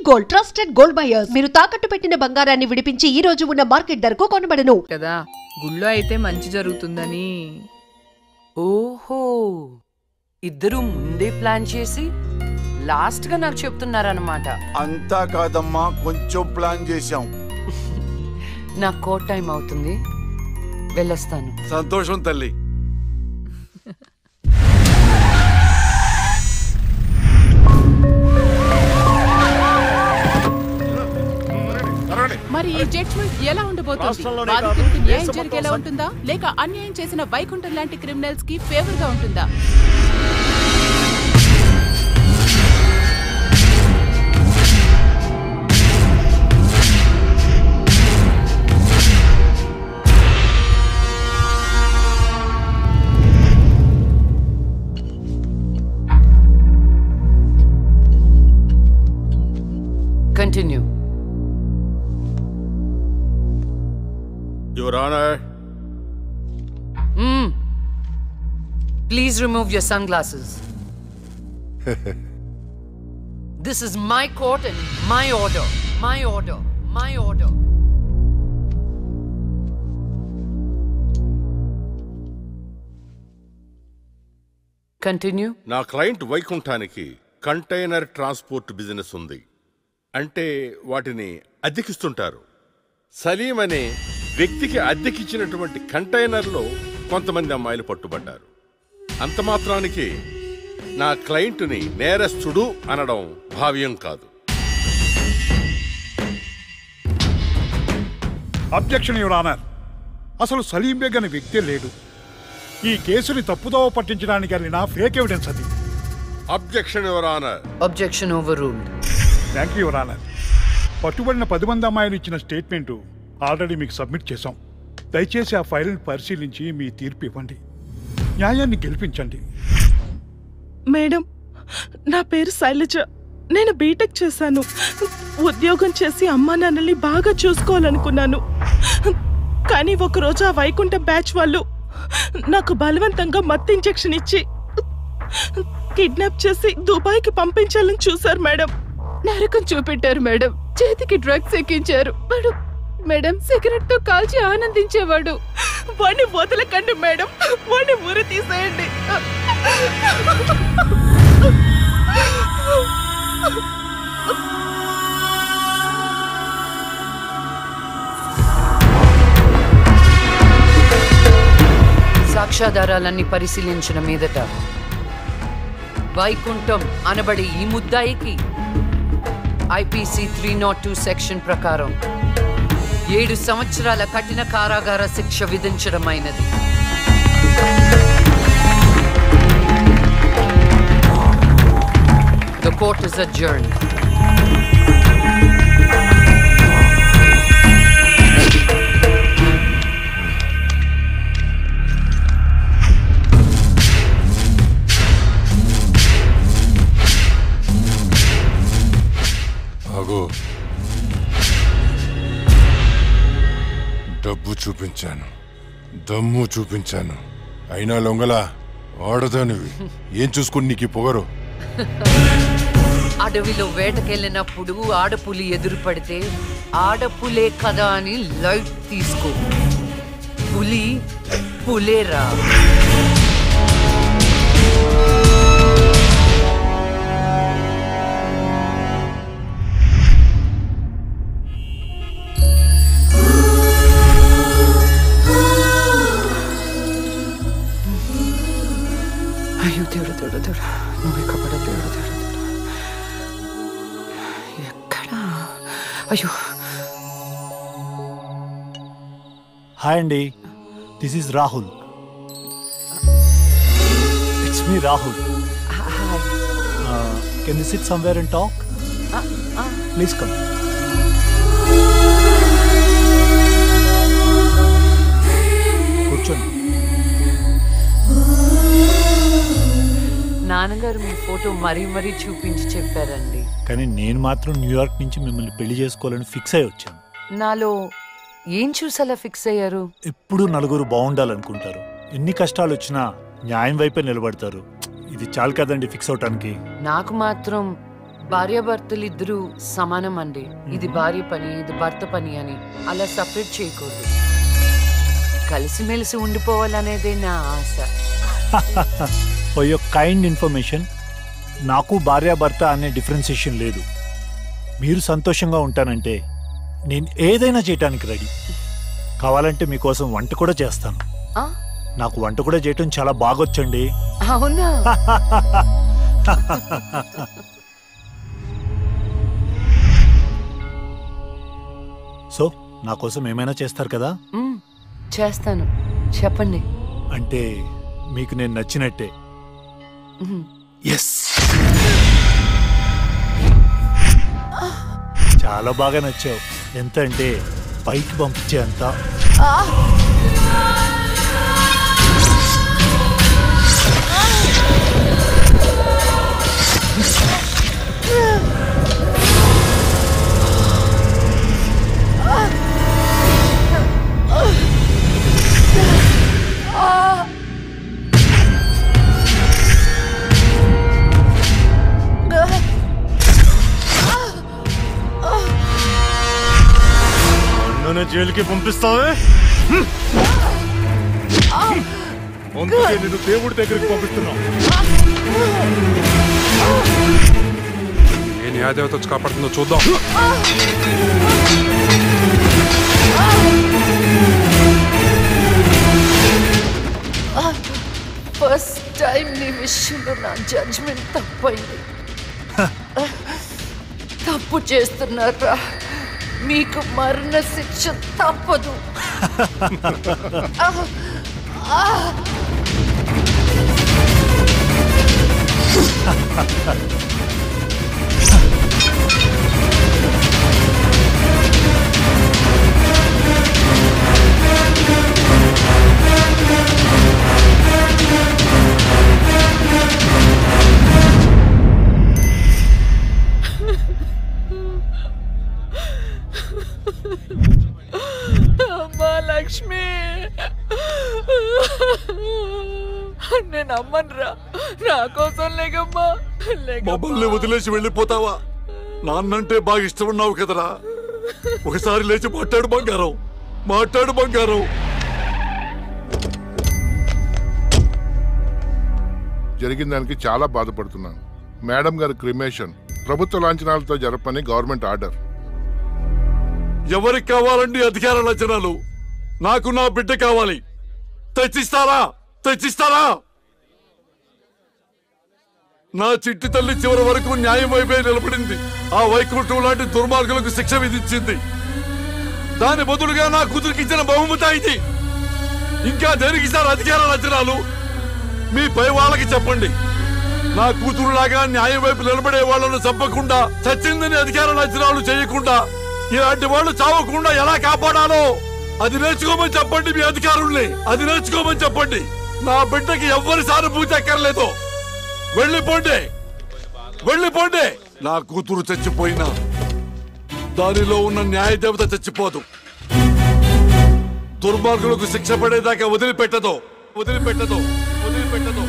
Gold, trusted gold buyers. మీరు తాకట్టు పెట్టిన బంగారాన్ని విడిపించి ఈ రోజు ఉన్న మార్కెట్ ధరకు కొనబడను కదా. గుళ్ళో అయితే మంచి జరుగుతుందని. ఓహో, ఇద్దరు ముందే ప్లాన్ చేసి లాస్ట్ గా నాకు చెప్తున్నారన్నమాట. అంతా కాదమ్మా, కొంచెం ప్లాన్ చేశాం. నా కోట్ టైం అవుతుంది, వెళ్ళొస్తాను. సంతోషం తల్లి. మరి ఈ జడ్జ్మెంట్ ఎలా ఉండబోతుంది? బాధితుడికి న్యాయం జరిగేలా ఉంటుందా, లేక అన్యాయం చేసిన వైకుంఠం లాంటి క్రిమినల్స్ కి ఫేవర్ గా ఉంటుందా? Continue. Your Honor. Please remove your sunglasses. This is my court and my order. My order. My order. Continue. నా క్లయింట్ వైకుంఠానికి కంటైనర్ ట్రాన్స్పోర్ట్ బిజినెస్ ఉంది. అంటే వాటిని అద్దెకిస్తుంటారు. సలీం అనే వ్యక్తికి అద్దెకిచ్చినటువంటి కంటైనర్లో కొంతమంది అమ్మాయిలు పట్టుబడ్డారు. అంత మాత్రానికి నా క్లయింట్ని నేరస్తుడు అనడం భావ్యం కాదు. Objection your honour. అసలు సలీం బేగ్ అనే వ్యక్తే లేడు. ఈ కేసుని తప్పుదోవ పట్టించడానికి వెళ్ళిన ఫేక్ ఎవిడెన్స్ అది. Objection your honour. Objection overruled. Thank you your honour. పట్టుబడిన 10 మంది అమ్మాయిలు ఇచ్చిన స్టేట్మెంటు ఆల్రెడీ మీకు సబ్మిట్ చేశాం. దయచేసి ఆ ఫైల్ని పరిశీలించి మీ తీర్పు ఇవ్వండి. న్యాయాన్ని గెలిపించండి. మేడం, నా పేరు శైలజ. నేను బీటెక్ చేశాను. ఉద్యోగం చేసి అమ్మా నాన్నల్ని బాగా చూసుకోవాలనుకున్నాను. కానీ ఒకరోజు ఆ వైకుంఠ బ్యాచ్ వాళ్ళు నాకు బలవంతంగా మత్తు ఇంజెక్షన్ ఇచ్చి కిడ్నాప్ చేసి దుబాయ్కి పంపించాలని చూశారు మేడం. నరకం చూపెట్టారు మేడం. చేతికి డ్రగ్స్ ఎక్కించారు మేడం. మేడం సిగరెట్ తో కాల్చి ఆనందించేవాడు. వాడిని వదలకండి మేడం, వాడిని ఊరి తీసేయండి. సాక్ష్యాధారాలన్నీ పరిశీలించిన మీదట వైకుంఠం అనబడి ఈ ముద్దాయికి ఐపీసీ 302 సెక్షన్ ప్రకారం 7 సంవత్సరాల కఠిన కారాగార శిక్ష విధించడమైనది. The court is adjourned. డబ్బు చూపించాను, దమ్ము చూపించాను, అయినా లొంగలా ఆడదానివి. ఏం చూసుకుని నీకు పొగరు? అడవిలో వేటకెళ్ళినప్పుడు ఆడపులి ఎదురు పడితే ఆడపులే కదా అని లైట్ తీసుకో. పులి పులేరా. అయ్యో దేవుడు దేవుడు దేవుడు, నువ్వు ఎక్కడ దేవుడు దేవుడు ఎక్కడా? అయ్యో. హాయ్ అండి, this is Rahul. It's me Rahul. Can you SIT somewhere and talk? Please come. కూర్చోండి. నాన్నగారు మీ ఫోటో మరీ మరీ చూపించి చెప్పారండి. కానీ నేను మాత్రం న్యూయార్క్ నుంచి మిమ్మల్ని పెళ్లి చేసుకోవాలని ఫిక్స్ అయి వచ్చాను. నాలో ఏం చూసేలా ఫిక్స్ అయ్యారు? ఎప్పుడు నలుగురు బాగుండాలనుకుంటారు. ఎన్ని కష్టాలు వచ్చినా న్యాయం వైపే నిలబడతారు. ఇది చాలు కదండి ఫిక్స్ అవటానికి. నాకు మాత్రం భార్యాభర్తలు ఇద్దరు సమానం అండి. ఇది భార్య పని, ఇది భర్త పని అని అలా సపరేట్ చేయకూడదు. కలిసిమెలిసి ఉండిపోవాలనేదే నా ఆశ. ఫర్ యువర్ కైండ్ ఇన్ఫర్మేషన్, నాకు భార్యాభర్త అనే డిఫరెన్సియేషన్ లేదు. మీరు సంతోషంగా ఉంటానంటే నేను ఏదైనా చేయటానికి రెడీ. కావాలంటే మీకోసం వంట కూడా చేస్తాను. నాకు వంట కూడా చేయటం చాలా బాగొచ్చండి. అవునా? సో నా కోసం ఏమైనా చేస్తారు కదా? చేస్తాను, చెప్పండి. అంటే మీకు నేను నచ్చినట్టే. ఎస్, చాలా బాగా నచ్చావు. ఎంత అంటే పైకి పంపించే అంత. జైలుకి పంపిస్తావే? అందుకే నేను దేవుడి దగ్గరికి పంపిస్తున్నావు. ఏ న్యాయదేవత వచ్చి కాపాడుతుందో చూద్దాం. ఫస్ట్ టైం నీ విషయంలో నా జడ్జ్మెంట్ తప్పైంది. తప్పు చేస్తున్నారా? మీకు మరణ శిక్ష తప్పదు. అమ్మా లక్ష్మి, నేను అమ్మనురా. నా కోసం లేకమ్మా. మమ్మల్ని వదిలేసి వెళ్ళిపోతావా? నాన్నంటే బాగా ఇష్టం ఉన్నావు కదరా. ఒకసారి లేచి మాట్లాడు బంగారం, మాట్లాడు బంగారం. జరిగిన దానికి చాలా బాధపడుతున్నాను. మేడం గారి క్రిమేషన్ ప్రభుత్వ లాంఛనాలతో జరపని గవర్నమెంట్ ఆర్డర్. ఎవరికి కావాలండి అధికార లాంఛనాలు? నాకు నా బిడ్డ కావాలి. తెచ్చిస్తారా? తెచ్చిస్తారా? నా చిట్టి తల్లి చివరి వరకు న్యాయం వైపే నిలబడింది. ఆ వైకుంఠం లాంటి దుర్మార్గులకు శిక్ష విధించింది. దాని బదులుగా నా కూతురికి ఇచ్చిన బహుమతి ఇది. ఇంకా దేనికి సార్ అధికార లాంఛనాలు? మీ పై వాళ్ళకి చెప్పండి. నా కూతురులాగా న్యాయం వైపు నిలబడే వాళ్ళను చంపకుండా, చచ్చిందని అధికార లాంఛనాలు చేయకుండా, ఇలాంటి వాళ్ళు చావకుండా ఎలా కాపాడాలో అది నేర్చుకోమని చెప్పండి. మీ అధికారుల్ని అది నేర్చుకోమని చెప్పండి. నా బిడ్డకి ఎవ్వరి సానుభూతి అక్కర్లేదు. వెళ్ళిపోండి, వెళ్ళిపోండి. నా కూతురు చచ్చిపోయినా దానిలో ఉన్న న్యాయ దేవత చచ్చిపోదు. దుర్మార్గులకు శిక్ష పడేదాకా వదిలిపెట్టదు, వదిలిపెట్టదు, వదిలిపెట్టదు.